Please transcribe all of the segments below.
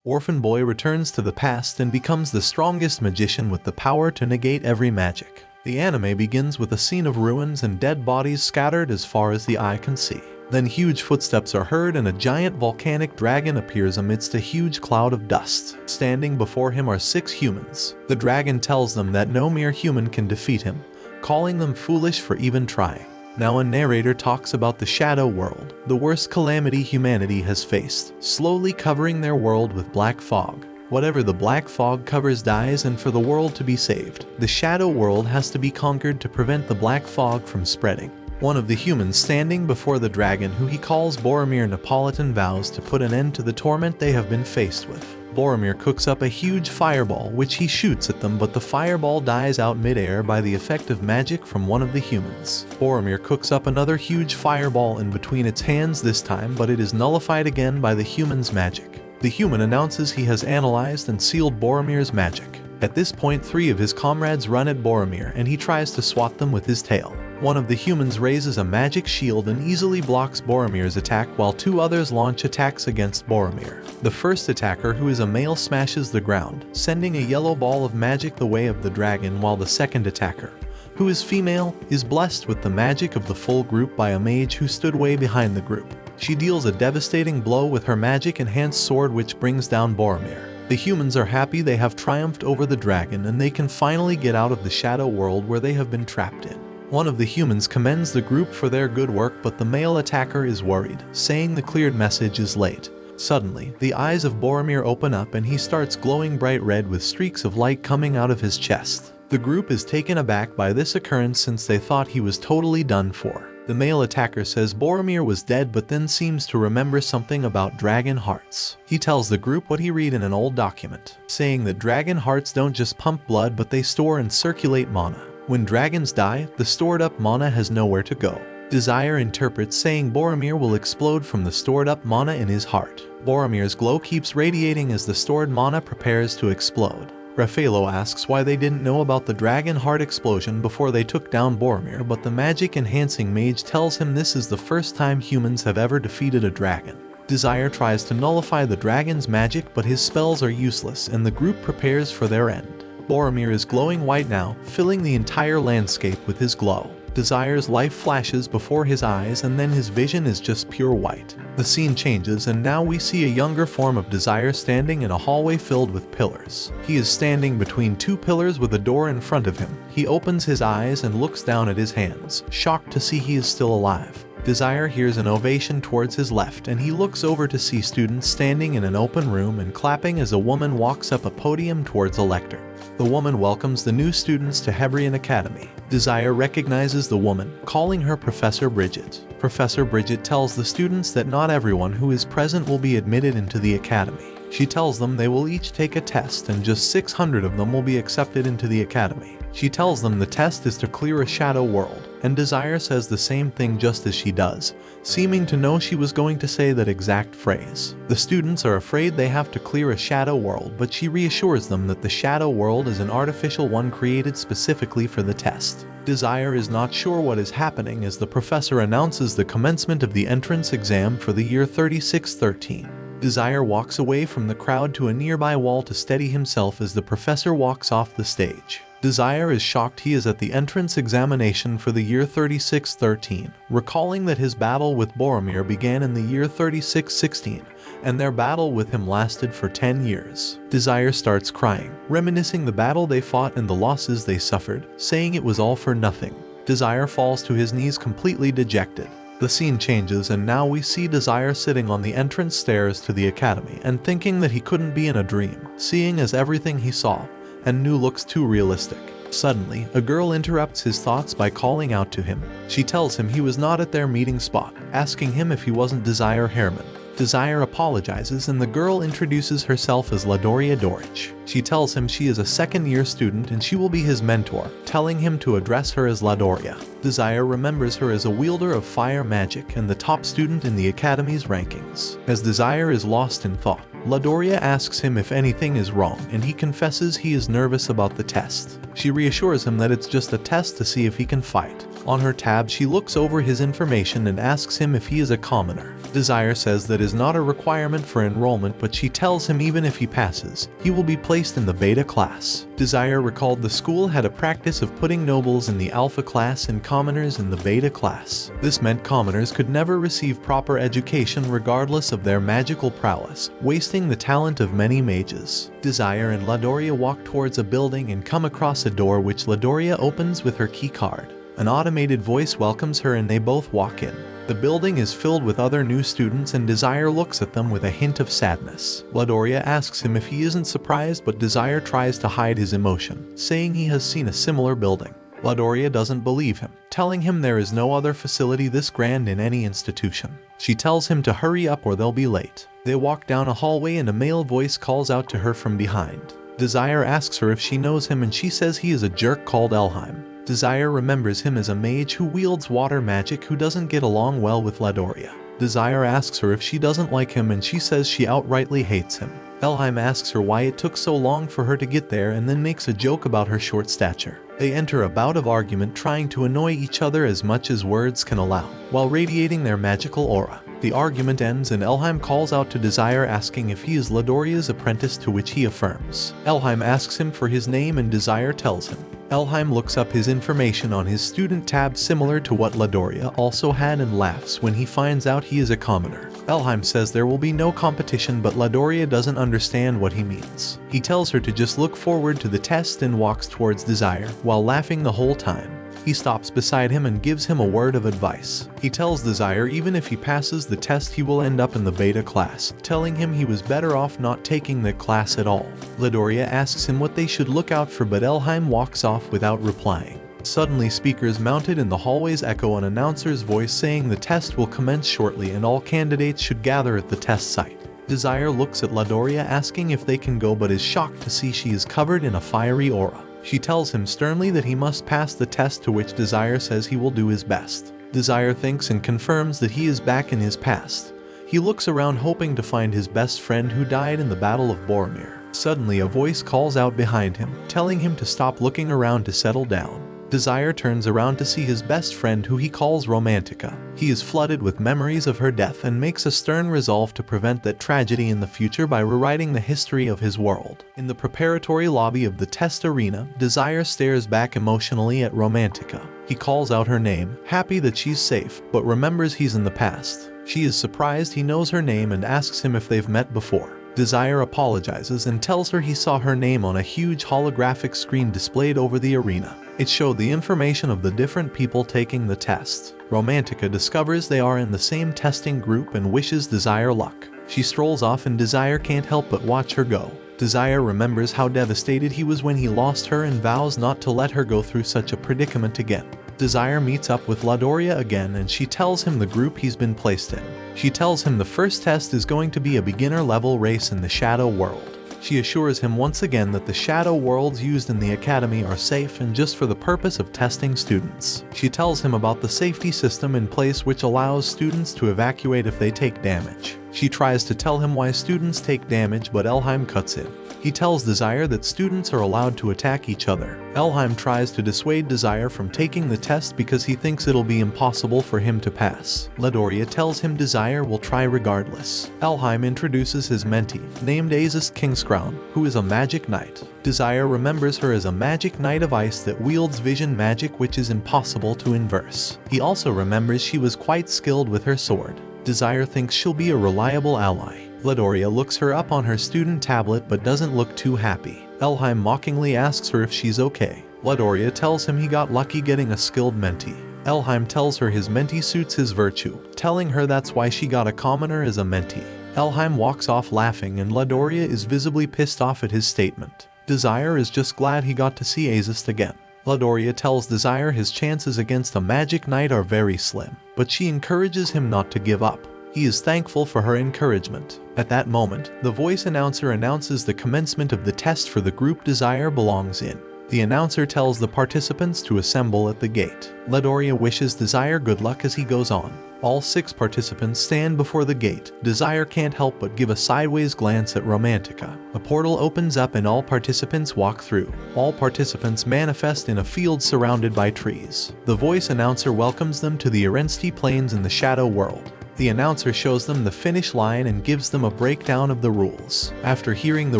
Orphan boy returns to the past and becomes the strongest magician with the power to negate every magic. The anime begins with a scene of ruins and dead bodies scattered as far as the eye can see. Then huge footsteps are heard and a giant volcanic dragon appears amidst a huge cloud of dust. Standing before him are 6 humans. The dragon tells them that no mere human can defeat him, calling them foolish for even trying. Now a narrator talks about the shadow world, the worst calamity humanity has faced, slowly covering their world with black fog. Whatever the black fog covers dies, and for the world to be saved, the shadow world has to be conquered to prevent the black fog from spreading. One of the humans standing before the dragon, who he calls Boromir Napolitan, vows to put an end to the torment they have been faced with. Boromir cooks up a huge fireball which he shoots at them, but the fireball dies out mid-air by the effect of magic from one of the humans. Boromir cooks up another huge fireball in between its hands this time, but it is nullified again by the human's magic. The human announces he has analyzed and sealed Boromir's magic. At this point 3 of his comrades run at Boromir and he tries to swat them with his tail. One of the humans raises a magic shield and easily blocks Boromir's attack, while 2 others launch attacks against Boromir. The first attacker, who is a male, smashes the ground, sending a yellow ball of magic the way of the dragon, while the second attacker, who is female, is blessed with the magic of the full group by a mage who stood way behind the group. She deals a devastating blow with her magic-enhanced sword which brings down Boromir. The humans are happy they have triumphed over the dragon and they can finally get out of the shadow world where they have been trapped in. One of the humans commends the group for their good work, but the male attacker is worried, saying the cleared message is late. Suddenly, the eyes of Boromir open up and he starts glowing bright red with streaks of light coming out of his chest. The group is taken aback by this occurrence since they thought he was totally done for. The male attacker says Boromir was dead, but then seems to remember something about dragon hearts. He tells the group what he read in an old document, saying that dragon hearts don't just pump blood but they store and circulate mana. When dragons die, the stored up mana has nowhere to go. Desire interprets, saying Boromir will explode from the stored up mana in his heart. Boromir's glow keeps radiating as the stored mana prepares to explode. Raffaello asks why they didn't know about the dragon heart explosion before they took down Boromir, but the magic enhancing mage tells him this is the first time humans have ever defeated a dragon. Desire tries to nullify the dragon's magic, but his spells are useless and the group prepares for their end. Boromir is glowing white now, filling the entire landscape with his glow. Desire's life flashes before his eyes and then his vision is just pure white. The scene changes and now we see a younger form of Desire standing in a hallway filled with pillars. He is standing between 2 pillars with a door in front of him. He opens his eyes and looks down at his hands, shocked to see he is still alive. Desire hears an ovation towards his left and he looks over to see students standing in an open room and clapping as a woman walks up a podium towards a lectern. The woman welcomes the new students to Hebrian Academy. Desire recognizes the woman, calling her Professor Bridget. Professor Bridget tells the students that not everyone who is present will be admitted into the academy. She tells them they will each take a test and just 600 of them will be accepted into the academy. She tells them the test is to clear a shadow world, and Desire says the same thing just as she does, seeming to know she was going to say that exact phrase. The students are afraid they have to clear a shadow world, but she reassures them that the shadow world is an artificial one created specifically for the test. Desire is not sure what is happening as the professor announces the commencement of the entrance exam for the year 3613. Desire walks away from the crowd to a nearby wall to steady himself as the professor walks off the stage. Desire is shocked he is at the entrance examination for the year 3613, recalling that his battle with Boromir began in the year 3616, and their battle with him lasted for 10 years. Desire starts crying, reminiscing the battle they fought and the losses they suffered, saying it was all for nothing. Desire falls to his knees completely dejected. The scene changes and now we see Desire sitting on the entrance stairs to the academy and thinking that he couldn't be in a dream, seeing as everything he saw and knew looks too realistic. Suddenly, a girl interrupts his thoughts by calling out to him. She tells him he was not at their meeting spot, asking him if he wasn't Desire Hairman. Desire apologizes and the girl introduces herself as Ladoria Dorich. She tells him she is a second-year student and she will be his mentor, telling him to address her as Ladoria. Desire remembers her as a wielder of fire magic and the top student in the academy's rankings. As Desire is lost in thought, Ladoria asks him if anything is wrong and he confesses he is nervous about the test. She reassures him that it's just a test to see if he can fight. On her tab, she looks over his information and asks him if he is a commoner. Desire says that is not a requirement for enrollment, but she tells him even if he passes, he will be placed in the beta class. Desire recalled the school had a practice of putting nobles in the alpha class and commoners in the beta class. This meant commoners could never receive proper education regardless of their magical prowess, wasting the talent of many mages. Desire and Ladoria walk towards a building and come across a door which Ladoria opens with her key card. An automated voice welcomes her and they both walk in. The building is filled with other new students and Desire looks at them with a hint of sadness. Ladoria asks him if he isn't surprised, but Desire tries to hide his emotion, saying he has seen a similar building. Ladoria doesn't believe him, telling him there is no other facility this grand in any institution. She tells him to hurry up or they'll be late. They walk down a hallway and a male voice calls out to her from behind. Desire asks her if she knows him and she says he is a jerk called Elheim. Desire remembers him as a mage who wields water magic who doesn't get along well with Ladoria. Desire asks her if she doesn't like him and she says she outrightly hates him. Elheim asks her why it took so long for her to get there and then makes a joke about her short stature. They enter a bout of argument, trying to annoy each other as much as words can allow, while radiating their magical aura. The argument ends and Elheim calls out to Desire asking if he is Ladoria's apprentice, to which he affirms. Elheim asks him for his name and Desire tells him. Elheim looks up his information on his student tab similar to what Ladoria also had and laughs when he finds out he is a commoner. Elheim says there will be no competition, but Ladoria doesn't understand what he means. He tells her to just look forward to the test and walks towards Desire while laughing the whole time. He stops beside him and gives him a word of advice. He tells Desire even if he passes the test he will end up in the beta class, telling him he was better off not taking the class at all. Ladoria asks him what they should look out for, but Elheim walks off without replying. Suddenly, speakers mounted in the hallways echo an announcer's voice saying the test will commence shortly and all candidates should gather at the test site. Desire looks at Ladoria asking if they can go, but is shocked to see she is covered in a fiery aura. She tells him sternly that he must pass the test, to which Desire says he will do his best. Desire thinks and confirms that he is back in his past. He looks around hoping to find his best friend who died in the Battle of Boromir. Suddenly a voice calls out behind him, telling him to stop looking around to settle down. Desire turns around to see his best friend, who he calls Romantica. He is flooded with memories of her death and makes a stern resolve to prevent that tragedy in the future by rewriting the history of his world. In the preparatory lobby of the test arena, Desire stares back emotionally at Romantica. He calls out her name, happy that she's safe, but remembers he's in the past. She is surprised he knows her name and asks him if they've met before. Desire apologizes and tells her he saw her name on a huge holographic screen displayed over the arena. It showed the information of the different people taking the test. Romantica discovers they are in the same testing group and wishes Desire luck. She strolls off and Desire can't help but watch her go. Desire remembers how devastated he was when he lost her and vows not to let her go through such a predicament again. Desire meets up with Ladoria again and she tells him the group he's been placed in. She tells him the first test is going to be a beginner-level race in the Shadow World. She assures him once again that the Shadow Worlds used in the Academy are safe and just for the purpose of testing students. She tells him about the safety system in place which allows students to evacuate if they take damage. She tries to tell him why students take damage, but Elheim cuts in. He tells Desire that students are allowed to attack each other. Elheim tries to dissuade Desire from taking the test because he thinks it'll be impossible for him to pass. Ladoria tells him Desire will try regardless. Elheim introduces his mentee, named Azus Kingscrown, who is a magic knight. Desire remembers her as a magic knight of ice that wields vision magic which is impossible to inverse. He also remembers she was quite skilled with her sword. Desire thinks she'll be a reliable ally. Ladoria looks her up on her student tablet but doesn't look too happy. Elheim mockingly asks her if she's okay. Ladoria tells him he got lucky getting a skilled mentee. Elheim tells her his mentee suits his virtue, telling her that's why she got a commoner as a mentee. Elheim walks off laughing and Ladoria is visibly pissed off at his statement. Desire is just glad he got to see Azus again. Ladoria tells Desire his chances against a magic knight are very slim, but she encourages him not to give up. He is thankful for her encouragement. At that moment, the voice announcer announces the commencement of the test for the group Desire belongs in. The announcer tells the participants to assemble at the gate. Midoriya wishes Desire good luck as he goes on. All 6 participants stand before the gate. Desire can't help but give a sideways glance at Romantica. A portal opens up and all participants walk through. All participants manifest in a field surrounded by trees. The voice announcer welcomes them to the Arensti Plains in the Shadow World. The announcer shows them the finish line and gives them a breakdown of the rules. After hearing the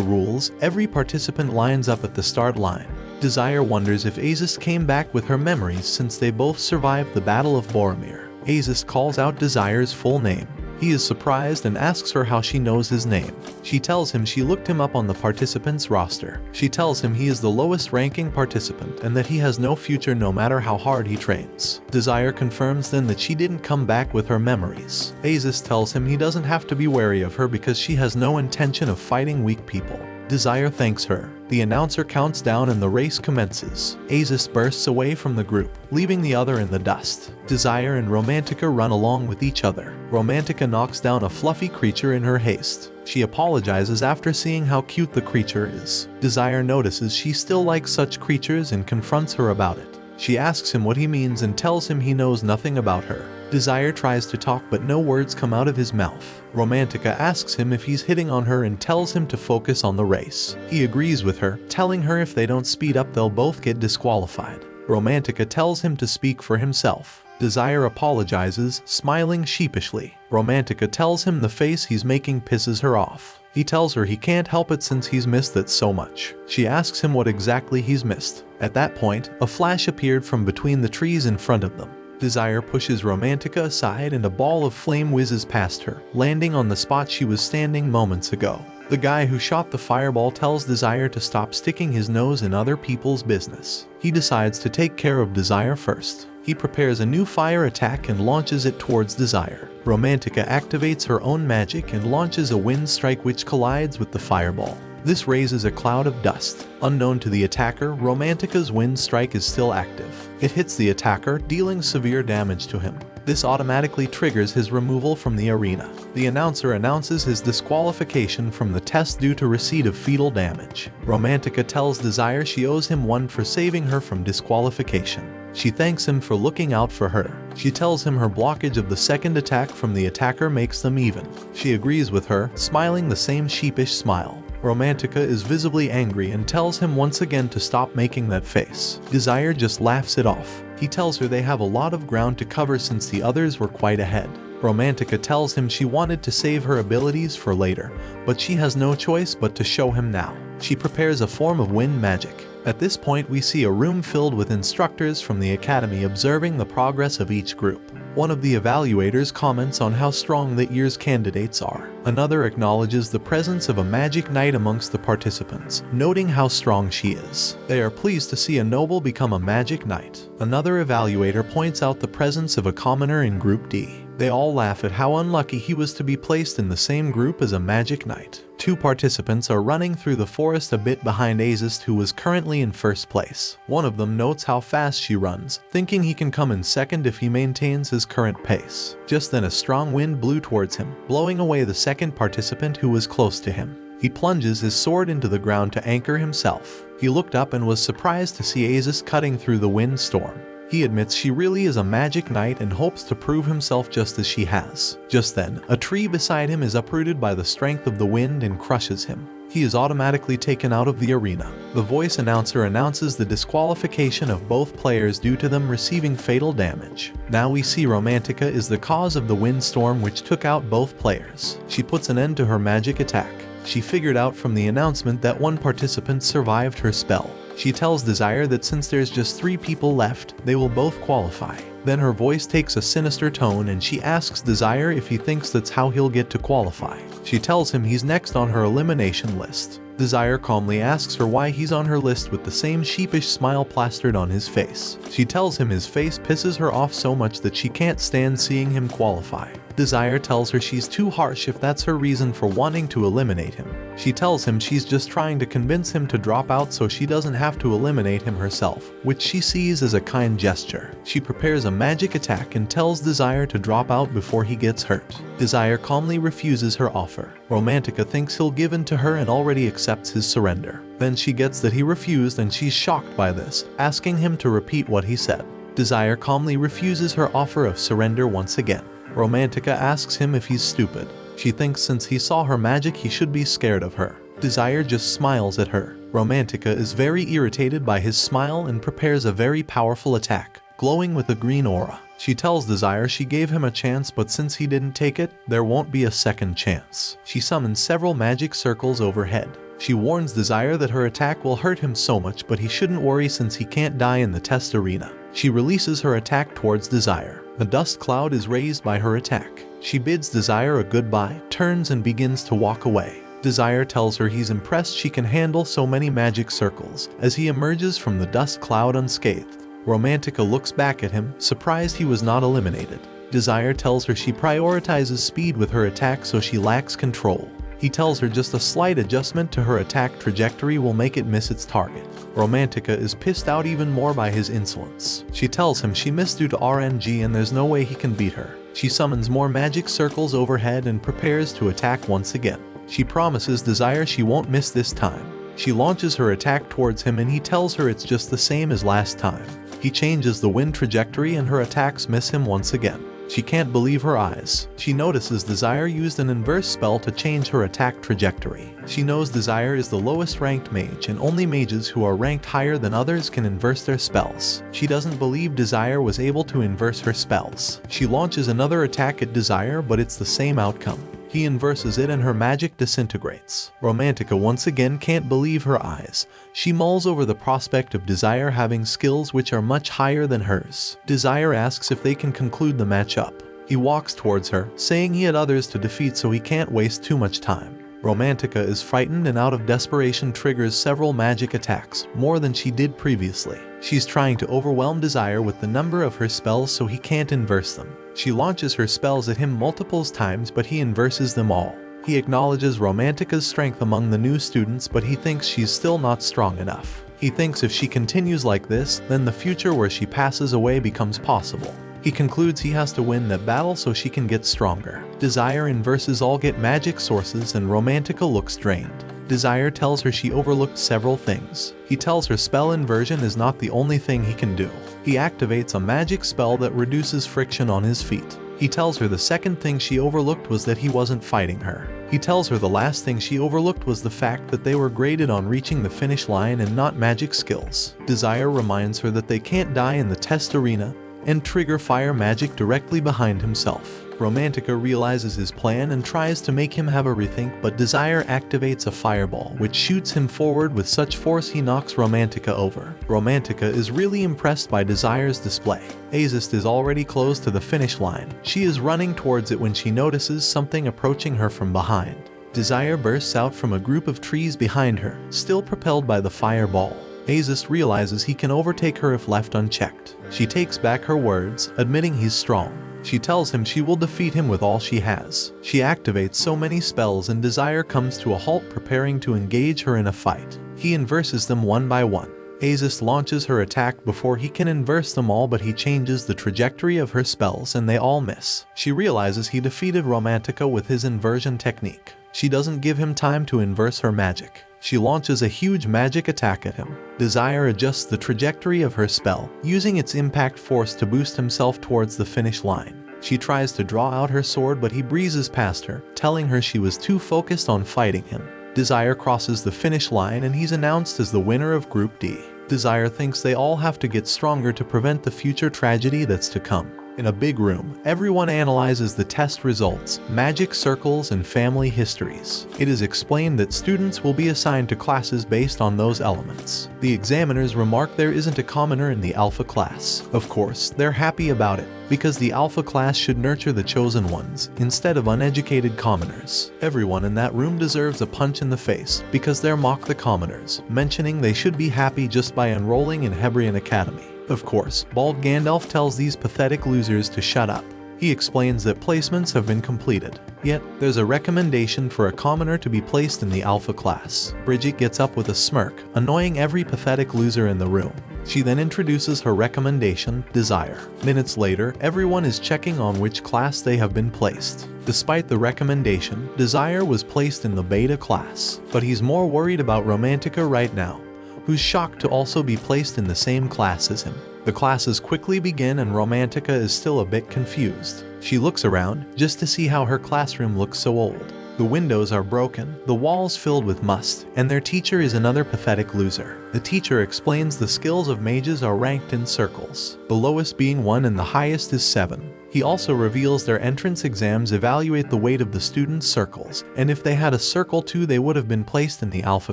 rules, every participant lines up at the start line. Desire wonders if Aziz came back with her memories since they both survived the Battle of Boromir. Aziz calls out Desire's full name. He is surprised and asks her how she knows his name. She tells him she looked him up on the participants' roster. She tells him he is the lowest ranking participant and that he has no future no matter how hard he trains. Desire confirms then that she didn't come back with her memories. Aziz tells him he doesn't have to be wary of her because she has no intention of fighting weak people. Desire thanks her. The announcer counts down and the race commences. Aziz bursts away from the group, leaving the other in the dust. Desire and Romantica run along with each other. Romantica knocks down a fluffy creature in her haste. She apologizes after seeing how cute the creature is. Desire notices she still likes such creatures and confronts her about it. She asks him what he means and tells him he knows nothing about her. Desire tries to talk but no words come out of his mouth. Romantica asks him if he's hitting on her and tells him to focus on the race. He agrees with her, telling her if they don't speed up they'll both get disqualified. Romantica tells him to speak for himself. Desire apologizes, smiling sheepishly. Romantica tells him the face he's making pisses her off. He tells her he can't help it since he's missed it so much. She asks him what exactly he's missed. At that point, a flash appeared from between the trees in front of them. Desire pushes Romantica aside and a ball of flame whizzes past her, landing on the spot she was standing moments ago. The guy who shot the fireball tells Desire to stop sticking his nose in other people's business. He decides to take care of Desire first. He prepares a new fire attack and launches it towards Desire. Romantica activates her own magic and launches a wind strike which collides with the fireball. This raises a cloud of dust. Unknown to the attacker, Romantica's wind strike is still active. It hits the attacker, dealing severe damage to him. This automatically triggers his removal from the arena. The announcer announces his disqualification from the test due to receipt of fetal damage. Romantica tells Desire she owes him one for saving her from disqualification. She thanks him for looking out for her. She tells him her blockage of the second attack from the attacker makes them even. She agrees with her, smiling the same sheepish smile. Romantica is visibly angry and tells him once again to stop making that face. Desire just laughs it off. He tells her they have a lot of ground to cover since the others were quite ahead. Romantica tells him she wanted to save her abilities for later, but she has no choice but to show him now. She prepares a form of wind magic. At this point we see a room filled with instructors from the academy observing the progress of each group. One of the evaluators comments on how strong that year's candidates are. Another acknowledges the presence of a magic knight amongst the participants, noting how strong she is. They are pleased to see a noble become a magic knight. Another evaluator points out the presence of a commoner in Group D. They all laugh at how unlucky he was to be placed in the same group as a magic knight. 2 participants are running through the forest a bit behind Aziz, who is currently in first place. One of them notes how fast she runs, thinking he can come in second if he maintains his current pace. Just then a strong wind blew towards him, blowing away the second participant who was close to him. He plunges his sword into the ground to anchor himself. He looked up and was surprised to see Aziz cutting through the windstorm. He admits she really is a magic knight and hopes to prove himself just as she has. Just then, a tree beside him is uprooted by the strength of the wind and crushes him. He is automatically taken out of the arena. The voice announcer announces the disqualification of both players due to them receiving fatal damage. Now we see Romantica is the cause of the windstorm which took out both players. She puts an end to her magic attack. She figured out from the announcement that one participant survived her spell. She tells Desire that since there's just 3 people left, they will both qualify. Then her voice takes a sinister tone and she asks Desire if he thinks that's how he'll get to qualify. She tells him he's next on her elimination list. Desire calmly asks her why he's on her list with the same sheepish smile plastered on his face. She tells him his face pisses her off so much that she can't stand seeing him qualify. Desire tells her she's too harsh if that's her reason for wanting to eliminate him. She tells him she's just trying to convince him to drop out so she doesn't have to eliminate him herself, which she sees as a kind gesture. She prepares a magic attack and tells Desire to drop out before he gets hurt. Desire calmly refuses her offer. Romantica thinks he'll give in to her and already accepts his surrender. Then she gets that he refused and she's shocked by this, asking him to repeat what he said. Desire calmly refuses her offer of surrender once again. Romantica asks him if he's stupid. She thinks since he saw her magic he should be scared of her. Desire just smiles at her. Romantica is very irritated by his smile and prepares a very powerful attack, glowing with a green aura. She tells Desire she gave him a chance, but since he didn't take it, there won't be a second chance. She summons several magic circles overhead. She warns Desire that her attack will hurt him so much, but he shouldn't worry since he can't die in the test arena. She releases her attack towards Desire. A dust cloud is raised by her attack. She bids Desire a goodbye, turns and begins to walk away. Desire tells her he's impressed she can handle so many magic circles, as he emerges from the dust cloud unscathed. Romantica looks back at him, surprised he was not eliminated. Desire tells her she prioritizes speed with her attack so she lacks control. He tells her just a slight adjustment to her attack trajectory will make it miss its target. Romantica is pissed out even more by his insolence. She tells him she missed due to RNG and there's no way he can beat her. She summons more magic circles overhead and prepares to attack once again. She promises Desire she won't miss this time. She launches her attack towards him and he tells her it's just the same as last time. He changes the wind trajectory and her attacks miss him once again. She can't believe her eyes. She notices Desire used an inverse spell to change her attack trajectory. She knows Desire is the lowest ranked mage and only mages who are ranked higher than others can inverse their spells. She doesn't believe Desire was able to inverse her spells. She launches another attack at Desire, but it's the same outcome. He inverses it and her magic disintegrates. Romantica once again can't believe her eyes. She mulls over the prospect of Desire having skills which are much higher than hers. Desire asks if they can conclude the matchup. He walks towards her, saying he had others to defeat so he can't waste too much time. Romantica is frightened and out of desperation triggers several magic attacks, more than she did previously. She's trying to overwhelm Desire with the number of her spells so he can't inverse them. She launches her spells at him multiple times, but he inverses them all. He acknowledges Romantica's strength among the new students, but he thinks she's still not strong enough. He thinks if she continues like this, then the future where she passes away becomes possible. He concludes he has to win that battle so she can get stronger. Desire inverses all get magic sources and Romantica looks drained. Desire tells her she overlooked several things. He tells her spell inversion is not the only thing he can do. He activates a magic spell that reduces friction on his feet. He tells her the second thing she overlooked was that he wasn't fighting her. He tells her the last thing she overlooked was the fact that they were graded on reaching the finish line and not magic skills. Desire reminds her that they can't die in the test arena and trigger fire magic directly behind himself. Romantica realizes his plan and tries to make him have a rethink, but Desire activates a fireball, which shoots him forward with such force he knocks Romantica over. Romantica is really impressed by Desire's display. Azist is already close to the finish line. She is running towards it when she notices something approaching her from behind. Desire bursts out from a group of trees behind her, still propelled by the fireball. Azist realizes he can overtake her if left unchecked. She takes back her words, admitting he's strong. She tells him she will defeat him with all she has. She activates so many spells and Desire comes to a halt, preparing to engage her in a fight. He inverses them one by one. Azist launches her attack before he can inverse them all, but he changes the trajectory of her spells and they all miss. She realizes he defeated Romantica with his inversion technique. She doesn't give him time to inverse her magic. She launches a huge magic attack at him. Desire adjusts the trajectory of her spell, using its impact force to boost himself towards the finish line. She tries to draw out her sword, but he breezes past her, telling her she was too focused on fighting him. Desire crosses the finish line and he's announced as the winner of Group D. Desire thinks they all have to get stronger to prevent the future tragedy that's to come. In a big room, everyone analyzes the test results, magic circles, and family histories. It is explained that students will be assigned to classes based on those elements. The examiners remark there isn't a commoner in the Alpha class. Of course, they're happy about it, because the Alpha class should nurture the chosen ones, instead of uneducated commoners. Everyone in that room deserves a punch in the face, because they're mock the commoners, mentioning they should be happy just by enrolling in Hebrian Academy. Of course, bald Gandalf tells these pathetic losers to shut up. He explains that placements have been completed. Yet, there's a recommendation for a commoner to be placed in the Alpha class. Bridget gets up with a smirk, annoying every pathetic loser in the room. She then introduces her recommendation, Desire. Minutes later, everyone is checking on which class they have been placed. Despite the recommendation, Desire was placed in the Beta class, but he's more worried about Romantica right now, who's shocked to also be placed in the same class as him. The classes quickly begin and Romantica is still a bit confused. She looks around just to see how her classroom looks so old. The windows are broken, the walls filled with must, and their teacher is another pathetic loser. The teacher explains the skills of mages are ranked in circles, the lowest being 1 and the highest is 7. He also reveals their entrance exams evaluate the weight of the students' circles, and if they had a circle 2 they would have been placed in the Alpha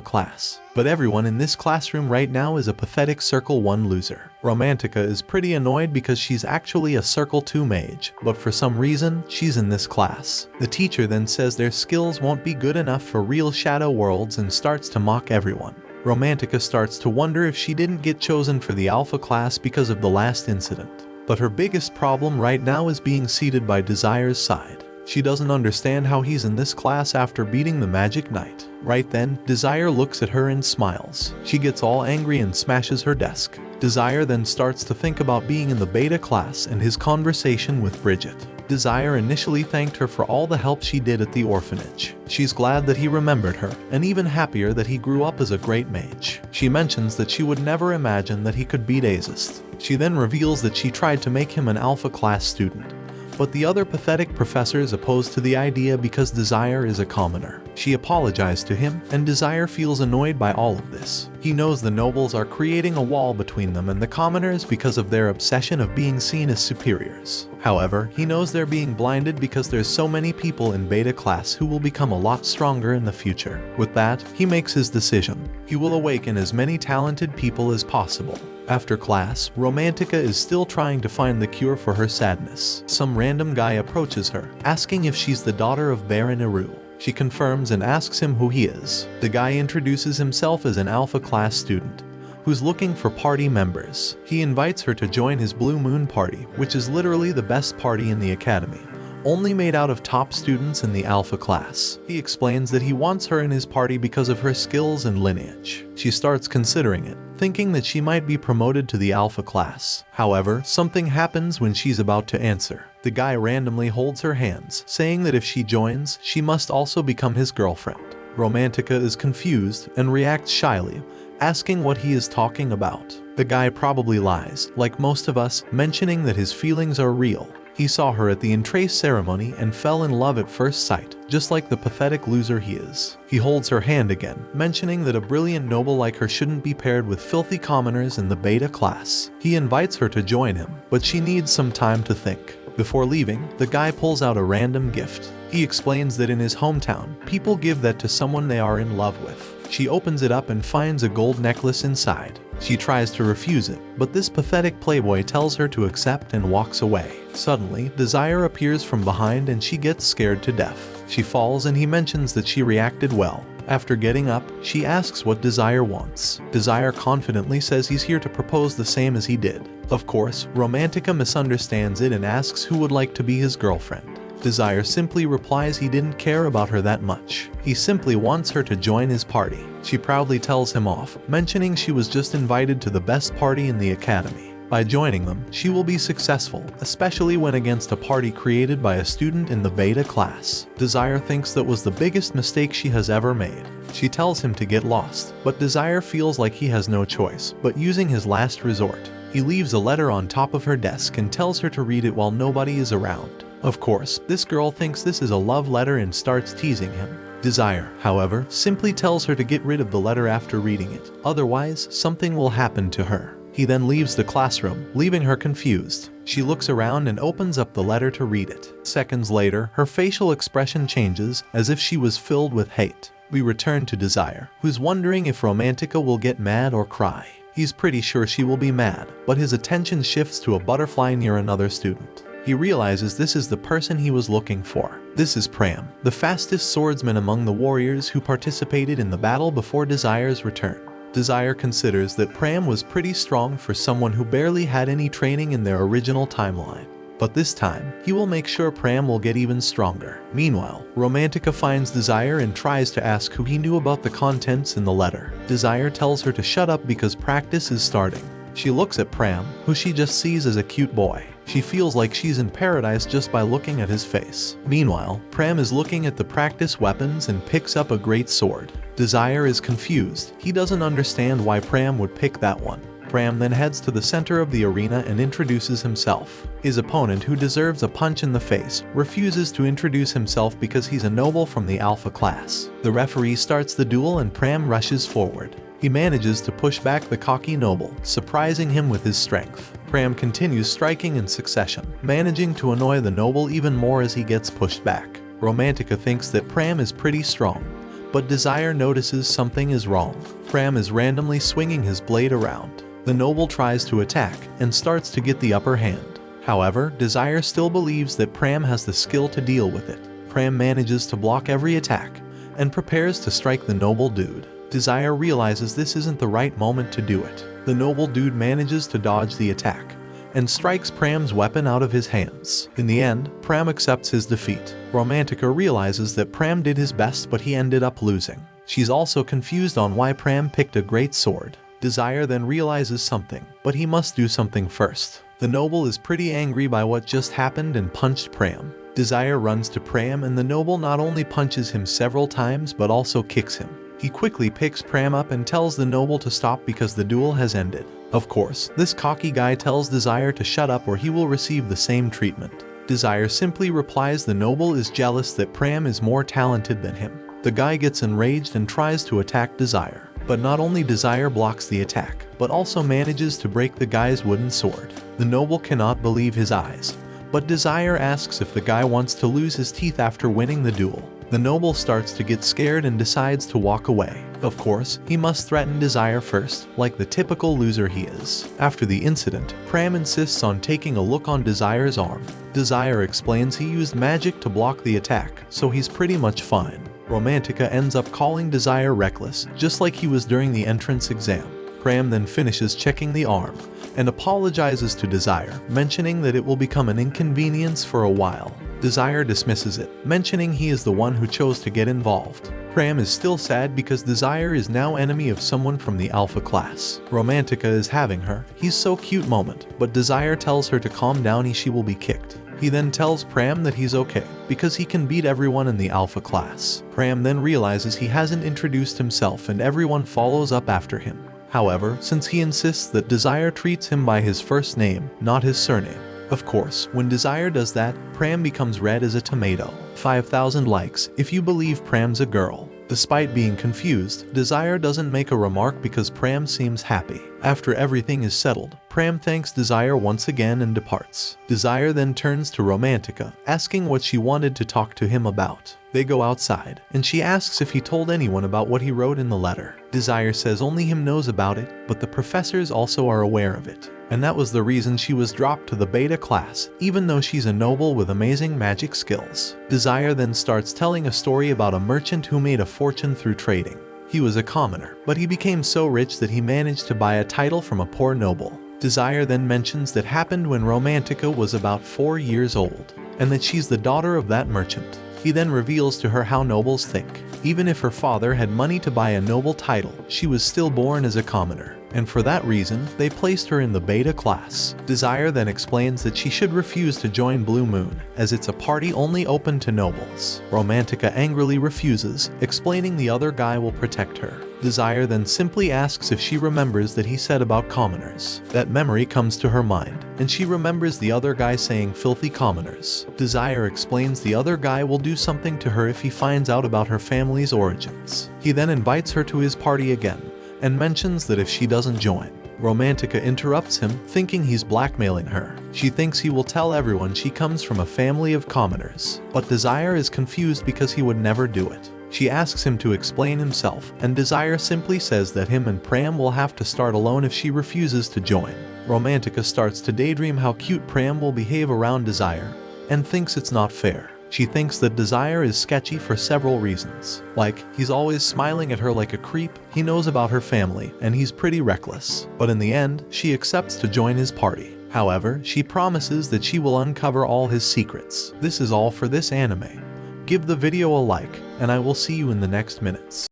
class. But everyone in this classroom right now is a pathetic circle 1 loser. Romantica is pretty annoyed because she's actually a circle 2 mage, but for some reason, she's in this class. The teacher then says their skills won't be good enough for real shadow worlds and starts to mock everyone. Romantica starts to wonder if she didn't get chosen for the Alpha class because of the last incident. But her biggest problem right now is being seated by Desire's side. She doesn't understand how he's in this class after beating the Magic Knight. Right then, Desire looks at her and smiles. She gets all angry and smashes her desk. Desire then starts to think about being in the Beta class and his conversation with Bridget. Desire initially thanked her for all the help she did at the orphanage. She's glad that he remembered her, and even happier that he grew up as a great mage. She mentions that she would never imagine that he could beat Azist. She then reveals that she tried to make him an Alpha class student, but the other pathetic professors opposed to the idea because Desire is a commoner. She apologized to him, and Desire feels annoyed by all of this. He knows the nobles are creating a wall between them and the commoners because of their obsession of being seen as superiors. However, he knows they're being blinded because there's so many people in Beta class who will become a lot stronger in the future. With that, he makes his decision. He will awaken as many talented people as possible. After class, Romantica is still trying to find the cure for her sadness. Some random guy approaches her, asking if she's the daughter of Baron Eru. She confirms and asks him who he is. The guy introduces himself as an Alpha class student, who's looking for party members. He invites her to join his Blue Moon party, which is literally the best party in the academy, only made out of top students in the Alpha class. He explains that he wants her in his party because of her skills and lineage. She starts considering it, thinking that she might be promoted to the Alpha class. However, something happens when she's about to answer. The guy randomly holds her hands, saying that if she joins, she must also become his girlfriend. Romantica is confused and reacts shyly, asking what he is talking about. The guy probably lies, like most of us, mentioning that his feelings are real. He saw her at the entrance ceremony and fell in love at first sight, just like the pathetic loser he is. He holds her hand again, mentioning that a brilliant noble like her shouldn't be paired with filthy commoners in the Beta class. He invites her to join him, but she needs some time to think. Before leaving, the guy pulls out a random gift. He explains that in his hometown, people give that to someone they are in love with. She opens it up and finds a gold necklace inside. She tries to refuse it, but this pathetic playboy tells her to accept and walks away. Suddenly, Desire appears from behind and she gets scared to death. She falls and he mentions that she reacted well. After getting up, she asks what Desire wants. Desire confidently says he's here to propose the same as he did. Of course, Romantica misunderstands it and asks who would like to be his girlfriend. Desire simply replies he didn't care about her that much. He simply wants her to join his party. She proudly tells him off, mentioning she was just invited to the best party in the academy. By joining them, she will be successful, especially when against a party created by a student in the Beta class. Desire thinks that was the biggest mistake she has ever made. She tells him to get lost, but Desire feels like he has no choice but using his last resort. He leaves a letter on top of her desk and tells her to read it while nobody is around. Of course, this girl thinks this is a love letter and starts teasing him. Desire, however, simply tells her to get rid of the letter after reading it, otherwise something will happen to her. He then leaves the classroom, leaving her confused. She looks around and opens up the letter to read it. Seconds later, her facial expression changes as if she was filled with hate. We return to Desire, who's wondering if Romantica will get mad or cry. He's pretty sure she will be mad, but his attention shifts to a butterfly near another student. He realizes this is the person he was looking for. This is Pram, the fastest swordsman among the warriors who participated in the battle before Desire's return. Desire considers that Pram was pretty strong for someone who barely had any training in their original timeline. but this time, he will make sure Pram will get even stronger. Meanwhile, Romantica finds Desire and tries to ask who he knew about the contents in the letter. Desire tells her to shut up because practice is starting. She looks at Pram, who she just sees as a cute boy. She feels like she's in paradise just by looking at his face. Meanwhile, Pram is looking at the practice weapons and picks up a great sword. Desire is confused. He doesn't understand why Pram would pick that one. Pram then heads to the center of the arena and introduces himself. His opponent, who deserves a punch in the face, refuses to introduce himself because he's a noble from the Alpha class. The referee starts the duel and Pram rushes forward. He manages to push back the cocky noble, surprising him with his strength. Pram continues striking in succession, managing to annoy the noble even more as he gets pushed back. Romantica thinks that Pram is pretty strong, but Desire notices something is wrong. Pram is randomly swinging his blade around. The noble tries to attack and starts to get the upper hand. However, Desire still believes that Pram has the skill to deal with it. Pram manages to block every attack and prepares to strike the noble dude. Desire realizes this isn't the right moment to do it. The noble dude manages to dodge the attack and strikes Pram's weapon out of his hands. In the end, Pram accepts his defeat. Romantica realizes that Pram did his best, but he ended up losing. She's also confused on why Pram picked a great sword. Desire then realizes something, but he must do something first. The noble is pretty angry by what just happened and punched Pram. Desire runs to Pram and the noble not only punches him several times but also kicks him. He quickly picks Pram up and tells the noble to stop because the duel has ended. Of course, this cocky guy tells Desire to shut up or he will receive the same treatment. Desire simply replies the noble is jealous that Pram is more talented than him. The guy gets enraged and tries to attack Desire. But not only Desire blocks the attack, but also manages to break the guy's wooden sword. The noble cannot believe his eyes, but Desire asks if the guy wants to lose his teeth after winning the duel. The noble starts to get scared and decides to walk away. Of course, he must threaten Desire first, like the typical loser he is. After the incident, Pram insists on taking a look on Desire's arm. Desire explains he used magic to block the attack, so he's pretty much fine. Romantica ends up calling Desire reckless, just like he was during the entrance exam. Pram then finishes checking the arm and apologizes to Desire, mentioning that it will become an inconvenience for a while. Desire dismisses it, mentioning he is the one who chose to get involved. Pram is still sad because Desire is now enemy of someone from the Alpha class. Romantica is having her "he's so cute" moment, but Desire tells her to calm down, she will be kicked. He then tells Pram that he's okay, because he can beat everyone in the Alpha class. Pram then realizes he hasn't introduced himself and everyone follows up after him. However, since he insists that Desire treats him by his first name, not his surname. Of course, when Desire does that, Pram becomes red as a tomato. 5,000 likes if you believe Pram's a girl. Despite being confused, Desire doesn't make a remark because Pram seems happy. After everything is settled, Pram thanks Desire once again and departs. Desire then turns to Romantica, asking what she wanted to talk to him about. They go outside, and she asks if he told anyone about what he wrote in the letter. Desire says only him knows about it, but the professors also are aware of it. And that was the reason she was dropped to the beta class, even though she's a noble with amazing magic skills. Desire then starts telling a story about a merchant who made a fortune through trading. He was a commoner, but he became so rich that he managed to buy a title from a poor noble. Desire then mentions that happened when Romantica was about 4 years old, and that she's the daughter of that merchant. He then reveals to her how nobles think. Even if her father had money to buy a noble title, she was still born as a commoner. And for that reason, they placed her in the beta class. Desire then explains that she should refuse to join Blue Moon, as it's a party only open to nobles. Romantica angrily refuses, explaining the other guy will protect her. Desire then simply asks if she remembers that he said about commoners. That memory comes to her mind, and she remembers the other guy saying filthy commoners. Desire explains the other guy will do something to her if he finds out about her family's origins. He then invites her to his party again, and mentions that if she doesn't join, Romantica interrupts him, thinking he's blackmailing her. She thinks he will tell everyone she comes from a family of commoners, but Desire is confused because he would never do it. She asks him to explain himself, and Desire simply says that him and Pram will have to start alone if she refuses to join. Romantica starts to daydream how cute Pram will behave around Desire, and thinks it's not fair. She thinks that Desire is sketchy for several reasons. Like, he's always smiling at her like a creep, he knows about her family, and he's pretty reckless. But in the end, she accepts to join his party. However, she promises that she will uncover all his secrets. This is all for this anime. Give the video a like, and I will see you in the next minutes.